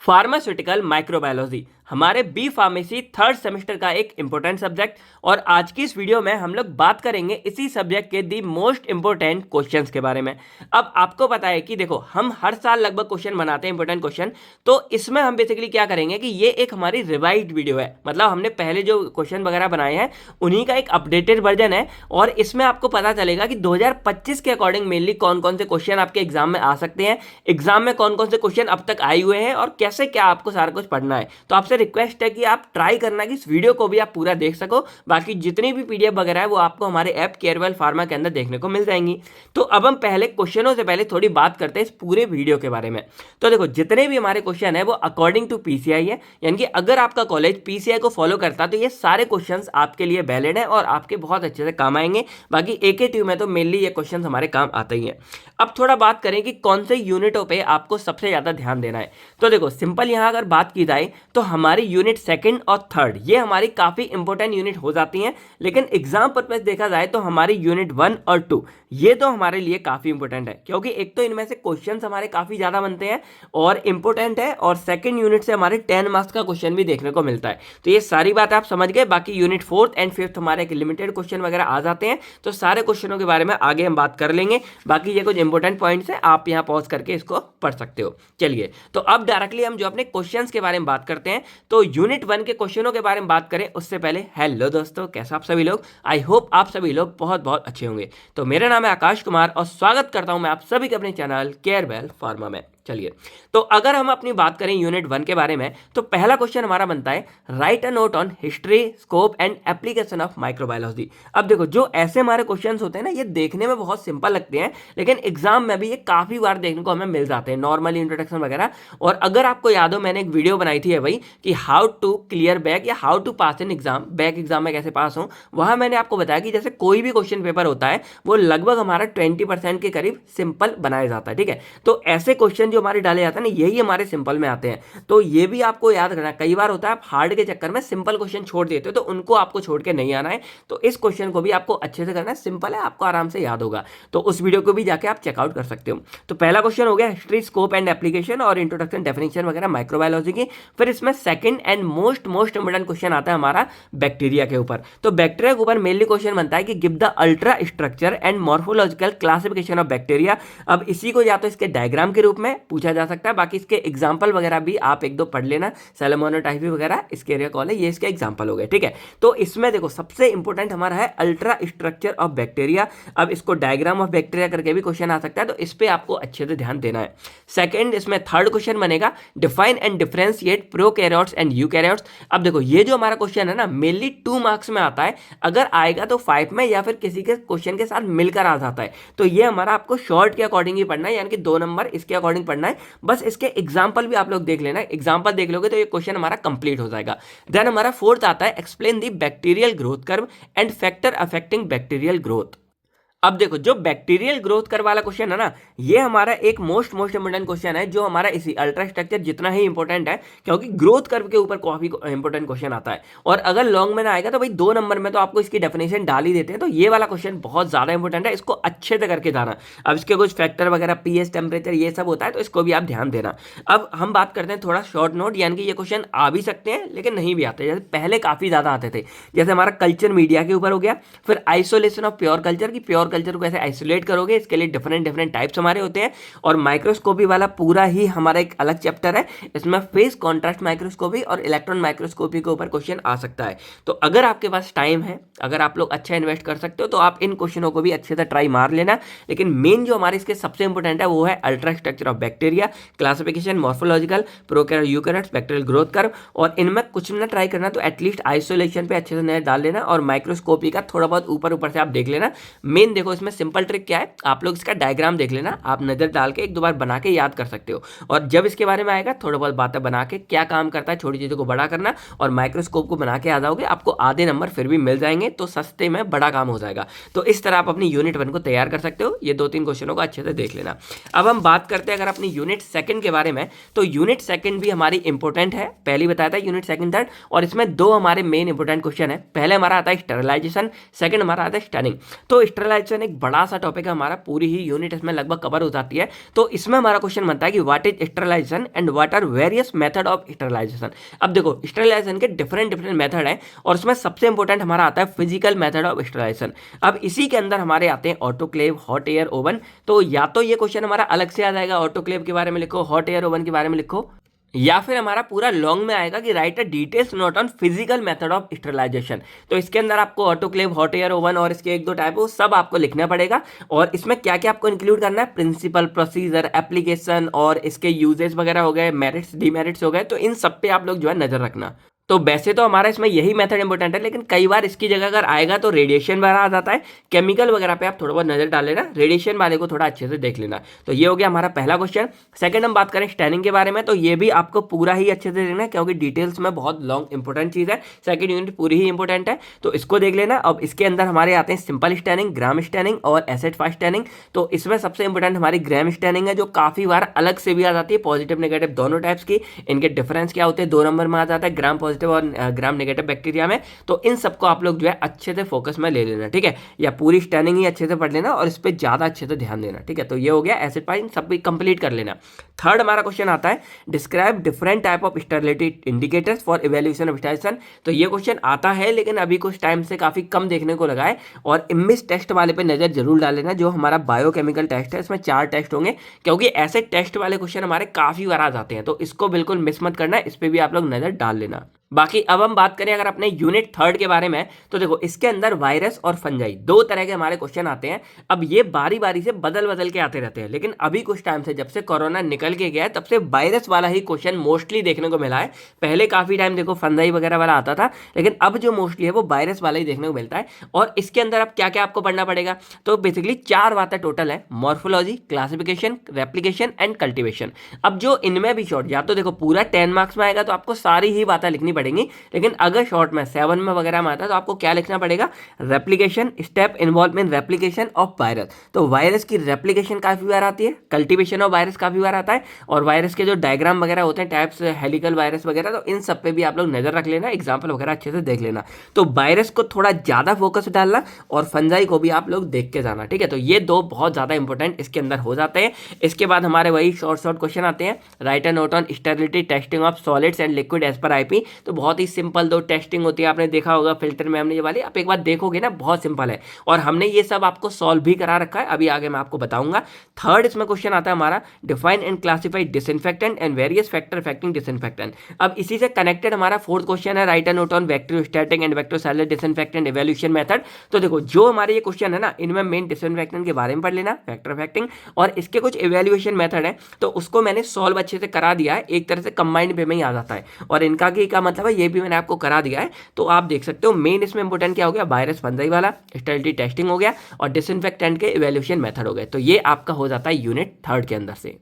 Pharmaceutical microbiology हमारे B pharmacy third semester का एक इंपॉर्टेंट सब्जेक्ट। और आज की इस वीडियो में हम लोग बात करेंगे इसी सब्जेक्ट के दी मोस्ट इंपॉर्टेंट क्वेश्चंस के बारे में। अब आपको पता है कि देखो, हम हर साल लगभग क्वेश्चन बनाते हैं इंपॉर्टेंट क्वेश्चन, तो इसमें हम बेसिकली क्या करेंगे कि ये एक हमारी रिवाइज्ड वीडियो है, मतलब हमने पहले जो क्वेश्चन वगैरह बनाए हैं उन्हीं का एक अपडेटेड वर्जन है। और इसमें आपको पता चलेगा कि 2025 के अकॉर्डिंग मेनली कौन कौन से क्वेश्चन आपके एग्जाम में आ सकते हैं, एग्जाम में कौन कौन से क्वेश्चन अब तक आए हुए हैं और कैसे क्या आपको सारा कुछ पढ़ना है। तो आपसे रिक्वेस्ट है कि आप ट्राई करना कि इस वीडियो को भी आप पूरा देख सको। बाकी जितनी भी पीडीएफ वगैरह है वो आपको हमारे ऐप केयरवेल फार्मा के अंदर देखने को मिल जाएंगी। तो अब हम पहले क्वेश्चनों से पहले थोड़ी बात करते हैं इस पूरे वीडियो के बारे में। तो देखो, जितने भी हमारे क्वेश्चन है वो अकॉर्डिंग टू पीसीआई है, यानी कि अगर आपका कॉलेज पीसीआई को फॉलो करता तो ये सारे क्वेश्चन आपके लिए वैलिड है और आपके बहुत अच्छे से काम आएंगे। बाकी एकेटीयू में तो मेनली ये क्वेश्चन हमारे काम आते ही है। अब थोड़ा बात करें कि कौन से यूनिटों पे आपको सबसे ज्यादा ध्यान देना है। तो देखो, सिंपल यहां अगर बात की जाए तो हमारी यूनिट सेकंड और थर्ड ये हमारी काफी इंपॉर्टेंट यूनिट हो जाती हैं, लेकिन एग्जाम पर्पस देखा जाए तो हमारी यूनिट 1 और 2 ये तो हमारे लिए काफी इंपॉर्टेंट है, क्योंकि एक तो इनमें से क्वेश्चंस हमारे काफी ज्यादा बनते हैं और इंपॉर्टेंट है, और सेकंड यूनिट से हमारे 10 मार्क्स का क्वेश्चन भी देखने को मिलता है। तो ये सारी बात आप समझ गए। बाकी यूनिट 4th एंड 5th हमारे एक लिमिटेड क्वेश्चन वगैरह आ जाते हैं, तो सारे क्वेश्चनों के बारे में आगे हम बात कर लेंगे। बाकी ये कुछ इंपॉर्टेंट पॉइंट्स है, आप यहाँ पॉज करके इसको पढ़ सकते हो। चलिए, तो अब डायरेक्टली हम जो अपने क्वेश्चंस के बारे में बात करते हैं। तो यूनिट 1 के क्वेश्चनों के बारे में बात करें उससे पहले हेलो दोस्तों, कैसा आप सभी लोग? आई होप आप सभी लोग बहुत बहुत अच्छे होंगे। तो मेरा नाम है आकाश कुमार और स्वागत करता हूं मैं आप सभी के अपने चैनल केयरवेल फार्मा में। चलिए, तो अगर हम अपनी बात करें यूनिट 1 के बारे में, तो पहला क्वेश्चन हमारा बनता है write a note on history, scope and application of microbiology. अब देखो, जो ऐसे हमारे क्वेश्चंस होते हैं ना, ये देखने में बहुत सिंपल लगते हैं, लेकिन एग्जाम में भी ये काफी बार देखने को हमें मिल जाते हैं, नॉर्मली इंट्रोडक्शन वगैरह। और अगर आपको याद हो, मैंने एक वीडियो बनाई थी वही कि हाउ टू क्लियर बैक या how to pass in exam, back exam में कैसे पास हो। वहां मैंने आपको बताया कि जैसे कोई भी क्वेश्चन पेपर होता है वो लगभग हमारा 20% के करीब सिंपल बनाया जाता है, ठीक है। तो ऐसे क्वेश्चन जो हमारे डाले जाते हैं ना, यही हमारे सिंपल में आते हैं। तो ये भी आपको याद रखना, कई बार होता है आप हार्ड के चक्कर में सिंपल क्वेश्चन छोड़ देते हो, तो उनको आपको छोड़ के नहीं आना है। तो इस क्वेश्चन को भी आपको अच्छे से करना है, सिंपल है, आपको आराम से याद होगा। तो उस वीडियो को भी जाके आप चेकआउट कर सकते हो। तो पहला क्वेश्चन हो गया हिस्ट्री, स्कोप एंड एप्लीकेशन और इंट्रोडक्शन, डेफिनेशन वगैरह माइक्रोबायोलॉजी की। फिर इसमें second and most important question आता है हमारा बैक्टीरिया के ऊपर। तो बैक्टीरिया के ऊपर मेनली क्वेश्चन बनता है कि give the ultra structure and morphological classification of bacteria. अब इसी को या तो इसके डायग्राम के रूप में पूछा जा सकता है, बाकी इसके एग्जाम्पल वगैरह भी आप एक दो पढ़ लेना, सैलमोनेला टाइफी वगैरह इसके एरिया कॉल है, ये इसके एग्जाम्पल हो गए, ठीक है। तो इसमें देखो, सबसे इंपॉर्टेंट हमारा है अल्ट्रा स्ट्रक्चर ऑफ बैक्टीरिया। अब इसको डायग्राम ऑफ बैक्टीरिया करके भी क्वेश्चन आ सकता है, तो इस पे आपको अच्छे से ध्यान देना है। सेकंड, इसमें थर्ड क्वेश्चन बनेगा define and differentiate prokaryotes and eukaryotes. अब देखो, ये जो हमारा क्वेश्चन है ना, मेनली 2 मार्क्स में आता है, अगर आएगा तो 5 में या फिर किसी के क्वेश्चन के साथ मिलकर आ जाता है। तो ये हमारा आपको शॉर्ट के अकॉर्डिंग ही पढ़ना है, यानी कि 2 नंबर इसके अकॉर्डिंग पढ़ना है। बस इसके एग्जाम्पल भी आप लोग देख लेना, एग्जाम्पल देख लोगे तो ये क्वेश्चन हमारा कंप्लीट हो जाएगा। देन हमारा फोर्थ आता है explain the bacterial growth curve and factor affecting bacterial growth. अब देखो, जो बैक्टीरियल ग्रोथ कर्व वाला क्वेश्चन है ना, ये हमारा एक मोस्ट इंपोर्टेंट क्वेश्चन है, जो हमारा इसी अल्ट्रा स्ट्रक्चर जितना ही इंपॉर्टेंट है, क्योंकि ग्रोथ कर्व के ऊपर काफी इंपॉर्टेंट क्वेश्चन आता है। और अगर लॉन्ग में ना आएगा तो भाई 2 नंबर में तो आपको इसकी डेफिनेशन डाल ही देते हैं। तो ये वाला क्वेश्चन बहुत ज्यादा इंपॉर्टेंट है, इसको अच्छे से करके जाना। अब इसके कुछ फैक्टर वगैरह, पीएच, टेम्परेचर, ये सब होता है, तो इसको भी आप ध्यान देना। अब हम बात करते हैं थोड़ा शॉर्ट नोट, यानी कि ये क्वेश्चन आ भी सकते हैं लेकिन नहीं भी आते, जैसे पहले काफी ज्यादा आते थे। जैसे हमारा कल्चर मीडिया के ऊपर हो गया, फिर आइसोलेशन ऑफ प्योर कल्चर, की प्योर कल्चर को कैसे आइसोलेट करोगे, इसके लिए डिफरेंट टाइप्स हमारे होते हैं। और माइक्रोस्कोपी वाला पूरा ही हमारा एक अलग चैप्टर है, इसमें फेस कॉन्ट्रास्ट माइक्रोस्कोपी और इलेक्ट्रॉन माइक्रोस्कोपी के ऊपर क्वेश्चन आ सकता है। तो अगर आपके पास टाइम है, अगर आप लोग अच्छा इन्वेस्ट कर सकते हो, तो आप इन क्वेश्चनों को भी अच्छे से ट्राई मार लेना। लेकिन मेन जो हमारे इसके सबसे इंपॉर्टेंट है वो है ultra structure of bacteria, classification, morphological, prokaryote, eukaryotes, bacterial growth curve. और इनमें कुछ ना ट्राई करना तो एटलीस्ट आइसोलेशन पे अच्छे से नजर डाल लेना, और माइक्रोस्कोपी का थोड़ा बहुत ऊपर से आप देख लेना। मेन देखो, इसमें सिंपल ट्रिक क्या है, आप लोग इसका डायग्राम देख लेना, आप नजर डाल के 1-2 बार बना के याद कर सकते हो। और जब इसके बारे में आएगा, थोड़ा बहुत बातें बना के क्या काम करता है, छोटी चीजों को बड़ा करना, और माइक्रोस्कोप को बना के आ जाओगे, आपको आधे नंबर फिर भी मिल जाएंगे, तो सस्ते में बड़ा काम हो जाएगा। तो इस तरह आप अपनी यूनिट 1 को तैयार कर सकते हो। ये 2-3 क्वेश्चनों को अच्छे से देख लेना। अब हम बात करते हैं अगर अपनी यूनिट 2 के बारे में, तो यूनिट 2 भी हमारी इंपॉर्टेंट है, पहले बताया था यूनिट 2, 3 और इसमें 2 हमारे मेन इंपॉर्टेंट क्वेश्चन है। पहले हमारा आता है स्टेरिलाइजेशन, सेकंड हमारा आता है स्टनिंग। तो स्टेरिलाइजेशन स्टेरिलाइजेशन एक बड़ा सा टॉपिक है हमारा, पूरी ही यूनिट इसमें लगभग कवर हो जाती है। तो इसमें हमारा क्वेश्चन बनता है कि what is sterilization and what are various method of sterilization. अब देखो स्टेरिलाइजेशन के डिफरेंट डिफरेंट मेथड है और उसमें सबसे इंपॉर्टेंट हमारा आता है फिजिकल मेथड ऑफ स्टेरिलाइजेशन। अब इसी के अंदर हमारे आते हैं ऑटोक्लेव, हॉट एयर ओवन। तो या तो ये क्वेश्चन हमारा अलग से आ जाएगा, ऑटोक्लेव के बारे में लिखो, हॉट एयर ओवन के बारे में लिखो, या फिर हमारा पूरा लॉन्ग में आएगा कि write a details note on physical method of sterilization. तो इसके अंदर आपको ऑटोक्लेव, हॉट एयर ओवन और इसके एक दो टाइप है वो सब आपको लिखना पड़ेगा। और इसमें क्या क्या आपको इंक्लूड करना है, प्रिंसिपल, प्रोसीजर, एप्लीकेशन और इसके यूजेस वगैरह हो गए, मेरिट्स डीमेरिट्स हो गए, तो इन सब पे आप लोग जो है नजर रखना। तो वैसे तो हमारा इसमें यही मेथड इंपॉर्टेंट है, लेकिन कई बार इसकी जगह अगर आएगा तो रेडिएशन वगैरह आ जाता है, केमिकल वगैरह पे आप थोड़ा बहुत नजर डाल लेना, रेडिएशन वाले को थोड़ा अच्छे से देख लेना। तो ये हो गया हमारा पहला क्वेश्चन। सेकंड हम बात करें स्टैनिंग के बारे में, तो ये भी आपको पूरा ही अच्छे से देखना है क्योंकि डिटेल्स में बहुत लॉन्ग इंपॉर्टेंट चीज है, सेकंड यूनिट पूरी ही इंपॉर्टेंट है, तो इसको देख लेना। अब इसके अंदर हमारे आते हैं सिंपल स्टैनिंग, ग्राम स्टैनिंग और एसिड फास्ट स्टैनिंग। तो इसमें सबसे इंपॉर्टेंट हमारी ग्राम स्टैनिंग है, जो काफी बार अलग से भी आ जाती है, पॉजिटिव नेगेटिव दोनों टाइप्स की। इनके डिफरेंस क्या होते हैं, 2 नंबर में आ जाता है, ग्राम पॉजिटिव और ग्राम नेगेटिव बैक्टीरिया में। तो इन सबको आप लोग जो है अच्छे से फोकस में ले लेना, ठीक है, या पूरी स्टैनिंग ही अच्छे से पढ़ लेना और इस पर ज्यादा अच्छे से ध्यान देना, ठीक है। तो ये हो गया एसिड फास्ट, सब कंप्लीट कर लेना। थर्ड हमारा क्वेश्चन आता है describe different type of sterility indicators for evaluation of sterilization. तो ये क्वेश्चन आता है लेकिन अभी कुछ टाइम से काफी कम देखने को लगा है, और इमिस टेस्ट वाले पे नजर जरूर डाल लेना, जो हमारा बायोकेमिकल टेस्ट है, इसमें 4 टेस्ट होंगे, क्योंकि ऐसे टेस्ट वाले क्वेश्चन हमारे काफी बार आ जाते हैं, तो इसको बिल्कुल मिस मत करना, इस पे भी आप लोग नजर डाल लेना। बाकी अब हम बात करें अगर अपने यूनिट थर्ड के बारे में, तो देखो इसके अंदर वायरस और फंजाई 2 तरह के हमारे क्वेश्चन आते हैं। अब ये बारी बारी से बदल बदल के आते रहते हैं, लेकिन अभी कुछ टाइम से जब से कोरोना निकल के गया है तब से वायरस वाला ही क्वेश्चन मोस्टली देखने को मिला है। पहले काफी टाइम देखो फंजाई वगैरह वाला आता था, लेकिन अब जो मोस्टली है वो वायरस वाला ही देखने को मिलता है। और इसके अंदर अब क्या क्या आपको पढ़ना पड़ेगा, तो बेसिकली 4 बातें टोटल है, morphology, classification, replication and cultivation. अब जो इनमें भी शॉर्ट, या तो देखो पूरा 10 मार्क्स में आएगा तो आपको सारी ही बातें लिखनी पड़ेंगी, लेकिन अगर शॉर्ट में 7 में वगैरह में आता है तो आपको क्या लिखना पड़ेगा, replication, step involve in replication of virus. तो वायरस की रेप्लिकेशन काफी बार आती है, कल्टीवेशन ऑफ वायरस काफी बार आता है, और वायरस के जो डायग्राम वगैरह होते हैं, टाइप्स, हेलिकल वायरस वगैरह, तो इन सब पे भी आप लोग नजर रख लेना, एग्जाम्पल वगैरह अच्छे से देख लेना। तो वायरस को थोड़ा ज्यादा फोकस डालना और फंजाई को भी आप लोग देख के जाना, ठीक है। तो ये 2 बहुत ज्यादा इंपॉर्टेंट इसके अंदर हो जाते हैं। इसके बाद हमारे वही शॉर्ट शॉर्ट क्वेश्चन आते हैं, write a note on sterility testing of solids and liquid as per IP. तो बहुत ही सिंपल 2 टेस्टिंग होती है, आपने देखा होगा फिल्टर में हमने ये वाली, आप एक बार देखोगे ना बहुत सिंपल है, और हमने ये सब आपको सॉल्व भी करा रखा है, अभी आगे मैं आपको बताऊंगा। थर्ड इसमें क्वेश्चन आता है हमारा define and classify disinfectant and various factor affecting disinfectant. अब इसी से कनेक्टेड हमारा फोर्थ क्वेश्चन है, write a note on bacteriostatic and bactericidal disinfectant evaluation method. तो देखो जो हमारे ये क्वेश्चन है ना, इनमें मेन डिसइंफेक्टेंट के बारे में पढ़ लेना, फैक्टर अफेक्टिंग, और इसके कुछ इवैल्यूएशन मेथड है, तो उसको मैंने सॉल्व अच्छे से करा दिया है, एक तरह से कंबाइंड वे में ही आ जाता है, और इनका क्या मतलब है ये भी मैंने आपको करा दिया है। तो आप देख सकते हो मेन इसमें इंपॉर्टेंट क्या हो गया, वायरस फंजाई वाला, स्टेरिलिटी टेस्टिंग हो गया, और डिसइंफेक्टेंट के इवैल्यूएशन मेथड हो गए। तो ये आपका हो जाता है यूनिट थर्ड के अंदर से।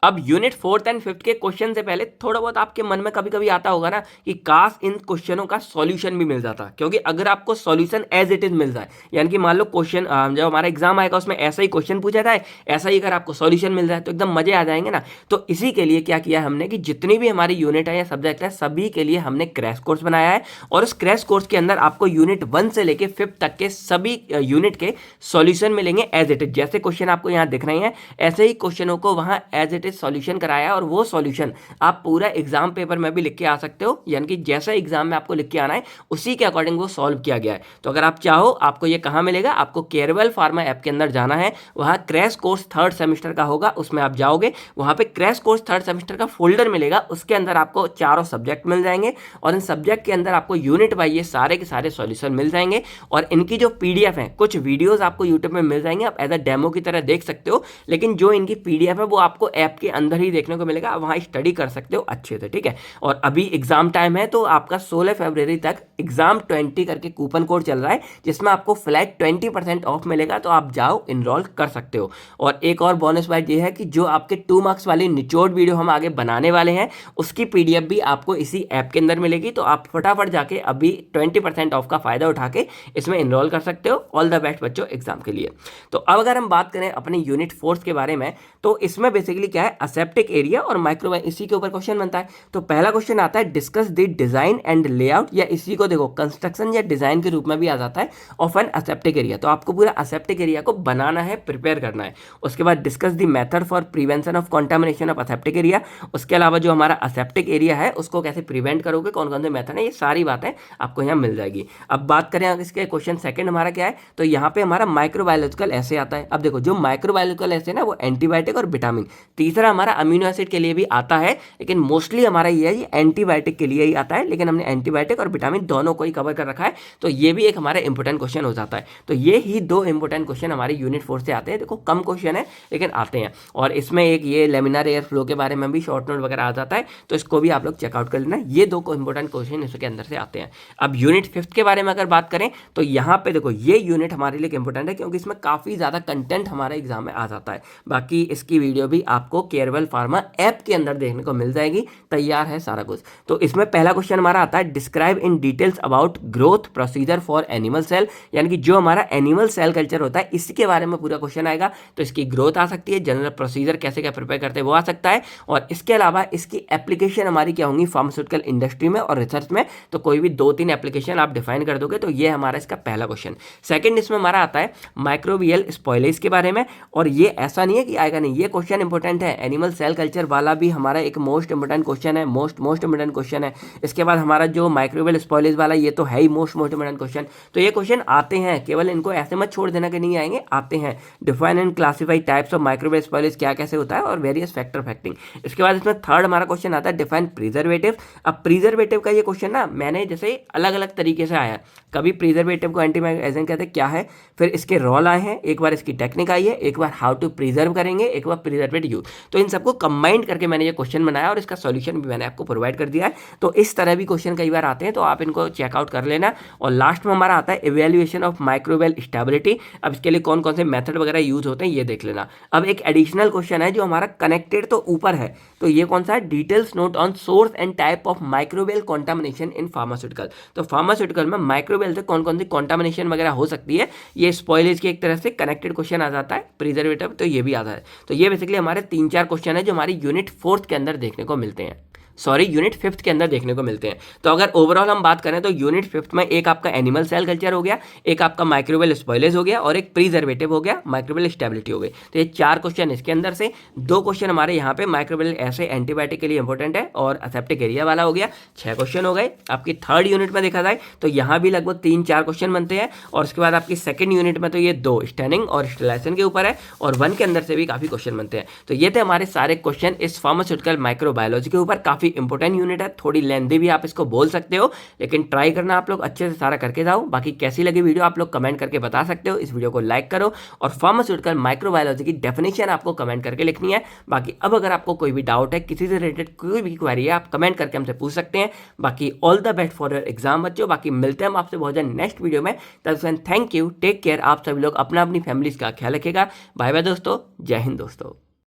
अब यूनिट 4th एंड 5th के क्वेश्चन से पहले थोड़ा बहुत आपके मन में कभी कभी आता होगा ना कि काश इन क्वेश्चनों का सॉल्यूशन भी मिल जाता, क्योंकि अगर आपको सॉल्यूशन एज इट इज मिल जाए, यानी कि मान लो क्वेश्चन जब हमारा एग्जाम आएगा उसमें ऐसा ही क्वेश्चन पूछा जाए, ऐसा ही अगर आपको सॉल्यूशन मिल जाए तो एकदम मजे आ जाएंगे ना। तो इसी के लिए क्या किया हमने कि जितनी भी हमारी यूनिट है या सब्जेक्ट है सभी के लिए हमने क्रैश कोर्स बनाया है, और उस क्रैश कोर्स के अंदर आपको यूनिट 1 से लेके 5th तक के सभी यूनिट के सॉल्यूशन मिलेंगे एज इट इज। जैसे क्वेश्चन आपको यहाँ दिख रहे हैं ऐसे ही क्वेश्चनों को वहां एज इट इज सॉल्यूशन कराया, और वो सॉल्यूशन आप पूरा एग्जाम पेपर में भी लिख के आ सकते हो, यानी कि जैसा एग्जाम में आपको लिख के आना है उसी के अकॉर्डिंग वो सॉल्व किया गया है। तो अगर आप चाहो आपको ये कहां मिलेगा, आपको केयरवेल फार्मा ऐप के अंदर जाना है, वहां क्रैश कोर्स 3rd सेमेस्टर का होगा, उसमें आप जाओगे, वहां पे क्रैश कोर्स 3rd सेमेस्टर का फोल्डर मिलेगा, उसके अंदर आपको चारों सब्जेक्ट मिल जाएंगे, और इन सब्जेक्ट के अंदर आपको यूनिट वाइज ये सारे के सारे सॉल्यूशन मिल जाएंगे, और इनकी जो पीडीएफ है, कुछ वीडियोस आपको यूट्यूब में मिल जाएंगे, आप एज अ डेमो की तरह देख सकते हो, लेकिन जो इनकी पीडीएफ है वो आपको ऐप के अंदर ही देखने को मिलेगा, वहां स्टडी कर सकते हो अच्छे से, ठीक है। और अभी एग्जाम टाइम है, तो आपका 16 फरवरी तक एग्जाम 20 करके कूपन कोड चल रहा है, जिसमें आपको फ्लैट 20% ऑफ मिलेगा, तो आप जाओ इनरोल कर सकते हो। और एक और बोनस बात ये है कि जो आपके 2 मार्क्स वाली निचोड़ वीडियो हम आगे बनाने वाले हैं उसकी पीडीएफ भी आपको इसी ऐप के अंदर मिलेगी, तो आप फटाफट जाके अभी 20% ऑफ का फायदा उठा के इसमें इनरोल कर सकते हो। ऑल द बेस्ट बच्चों एग्जाम के लिए। तो अब अगर हम बात करें अपने यूनिट 4 के बारे में, तो इसमें बेसिकली क्या है, है असेप्टिक एरिया और माइक्रोबायोलॉजी, इसी के ऊपर क्वेश्चन बनता है। तो पहला क्वेश्चन आता है discuss the design and layout, या इसी को देखो कंस्ट्रक्शन या डिजाइन के रूप में भी आ जाता है ऑफ एन असेप्टिक एरिया। तो आपको पूरा असेप्टिक एरिया को बनाना है, प्रिपेयर करना है। उसके बाद discuss the method for prevention of contamination of aseptic area, उसके अलावा जो हमारा असेप्टिक एरिया है उसको कैसे प्रिवेंट करोगे, कौन कौन से मेथड है, ये सारी बातें आपको यहाँ मिल जाएगी। अब बात करें इसके क्वेश्चन सेकंड हमारा क्या है, तो यहाँ पे हमारा माइक्रोबायोलॉजिकल ऐसे आता है। अब देखो जो माइक्रोबायोलॉजिकल ऐसे ना वो एंटीबायोटिक और विटामिन, तीसरा हमारा अमीनो एसिड के लिए भी आता है, लेकिन मोस्टली हमारा ये एंटीबायोटिक के लिए ही आता है, लेकिन हमने एंटीबायोटिक और विटामिन दोनों को ही कवर कर रखा है। तो ये भी एक हमारा इंपॉर्टेंट क्वेश्चन हो जाता है। तो ये ही दो इंपॉर्टेंट क्वेश्चन हमारे यूनिट 4 से आते हैं। देखो कम क्वेश्चन है लेकिन आते हैं, और इसमें एक ये लेमिनार एयर फ्लो के बारे में भी शॉर्ट नोट वगैरह आ जाता है, तो इसको भी आप लोग चेकआउट कर लेना। ये दो इंपॉर्टेंट क्वेश्चन इसके अंदर से आते हैं। अब यूनिट 5 के बारे में अगर बात करें तो यहाँ पे देखो ये यूनिट हमारे लिए इंपॉर्टेंट है, क्योंकि इसमें काफी ज्यादा कंटेंट हमारे एग्जाम में आ जाता है। बाकी इसकी वीडियो भी आपको केयरवेल फार्मा ऐप के अंदर देखने को मिल जाएगी, तैयार है सारा कुछ। तो इसमें पहला क्वेश्चन हमारा आता है describe in details about growth procedure for animal cell, यानी कि जो हमारा एनिमल सेल कल्चर होता है इसके बारे में पूरा क्वेश्चन आएगा। तो इसकी ग्रोथ आ सकती है, जनरल प्रोसीजर कैसे क्या प्रिपेयर करते हैं वो आ सकता है, और इसके अलावा इसकी एप्लीकेशन हमारी क्या होंगी फार्मास्यूटिकल इंडस्ट्री में और रिसर्च में। तो कोई भी 2-3 एप्लीकेशन आप डिफाइन कर दोगे, तो ये हमारा इसका पहला क्वेश्चन। सेकंड इसमें हमारा आता है माइक्रोबियल स्पॉइलेज के बारे में, और ये ऐसा नहीं है कि आएगा नहीं, ये क्वेश्चन इंपॉर्टेंट है। एनिमल सेल कल्चर वाला भी हमारा एक मोस्ट इंपॉर्टेंट क्वेश्चन है, मोस्ट इंपॉर्टेंट क्वेश्चन है। इसके बाद हमारा जो माइक्रोबियल स्पॉइलेज वाला ये तो है ही मोस्ट इंपॉर्टेंट क्वेश्चन। तो ये क्वेश्चन आते हैं, केवल इनको ऐसे मत छोड़ देना कि नहीं आएंगे, आते हैं। Define and classify types of microbial spoilage, क्या कैसे होता है, और वेरियस फैक्टर फैक्टिंग। इसके बाद इसमें थर्ड हमारा क्वेश्चन आता है डिफाइन प्रिजर्वेटिव। अब प्रिजर्वेटिव का ये क्वेश्चन ना मैंने जैसे अलग अलग तरीके से आया, कभी प्रिजर्वेटिव को एंटीबायोटिक एजेंट कहते हैं क्या है, फिर इसके रोल आए हैं, एक बार इसकी टेक्निक आई है, एक बार हाउ टू प्रिजर्व करेंगे, एक बार प्रिजर्वेटिव यूज। तो इन सबको कंबाइंड करके मैंने ये क्वेश्चन बनाया और इसका सॉल्यूशन भी मैंने आपको प्रोवाइड कर दिया है। तो इस तरह भी क्वेश्चन कई बार आते हैं, तो आप इनको चेकआउट कर लेना। और लास्ट में हमारा आता है इवेल्युएशन ऑफ माइक्रोबियल स्टेबिलिटी। अब इसके लिए कौन कौन से मेथड वगैरह यूज होते हैं ये देख लेना। अब एक एडिशनल क्वेश्चन है जो हमारा कनेक्टेड तो ऊपर है, तो ये कौन सा है, details note on source and type of microbial contamination in pharmaceutical. तो फार्मास्यूटिकल में माइक्रोबियल से कौन कौन सी कॉन्टामिनेशन वगैरह हो सकती है, ये स्पॉइलेज की एक तरह से कनेक्टेड क्वेश्चन आ जाता है। प्रिजर्वेटिव तो ये भी आता है। तो ये बेसिकली हमारे 3-4 क्वेश्चन है जो हमारी यूनिट 4 के अंदर देखने को मिलते हैं, सॉरी यूनिट 5 के अंदर देखने को मिलते हैं। तो अगर ओवरऑल हम बात करें तो यूनिट 5 में एक आपका एनिमल सेल कल्चर हो गया, एक आपका माइक्रोबियल स्पॉइलेज हो गया, और एक प्रिजर्वेटिव हो गया, माइक्रोबियल स्टेबिलिटी हो गई। तो ये 4 क्वेश्चन इसके अंदर से, 2 क्वेश्चन हमारे यहाँ पे माइक्रोबियल ऐसे एंटीबायोटिक के लिए इंपॉर्टेंट है और असेप्टिक एरिया वाला हो गया। 6 क्वेश्चन हो गए। आपकी थर्ड यूनिट में देखा जाए तो यहाँ भी लगभग 3-4 क्वेश्चन बनते हैं, और उसके बाद आपकी सेकंड यूनिट में तो ये 2 स्टेनिंग और स्टेलाइजेशन के ऊपर है, और 1 के अंदर से भी काफी क्वेश्चन बनते हैं। तो ये थे हमारे सारे क्वेश्चन इस फार्मास्यूटिकल माइक्रोबायोलॉजी के ऊपर। काफी इंपॉर्टेंट यूनिट, थोड़ी लेंथी भी आप इसको बोल सकते हो, लेकिन ट्राई करना आप लोग अच्छे से सारा करके जाओ। बाकी कैसी लगी वीडियो आप लोग कमेंट करके बता सकते हो। इस वीडियो को लाइक करो, और फार्मास्यूटिकल माइक्रोबायोलॉजी की डेफिनेशन आपको कमेंट करके लिखनी है। बाकी अब अगर आपको कोई भी डाउट है, किसी से रिलेटेड कोई भी क्वेरी है, आप कमेंट करके हमसे पूछ सकते हैं। बाकी all the best for your exam बच्चों। बाकी मिलते हैं हम आपसे बहुत जल्द नेक्स्ट वीडियो में। तब तक थैंक यू, टेक केयर। आप सभी लोग अपना अपनी फैमिलीज का ख्याल रखिएगा। बाय बाय दोस्तों, जय हिंद दोस्तों।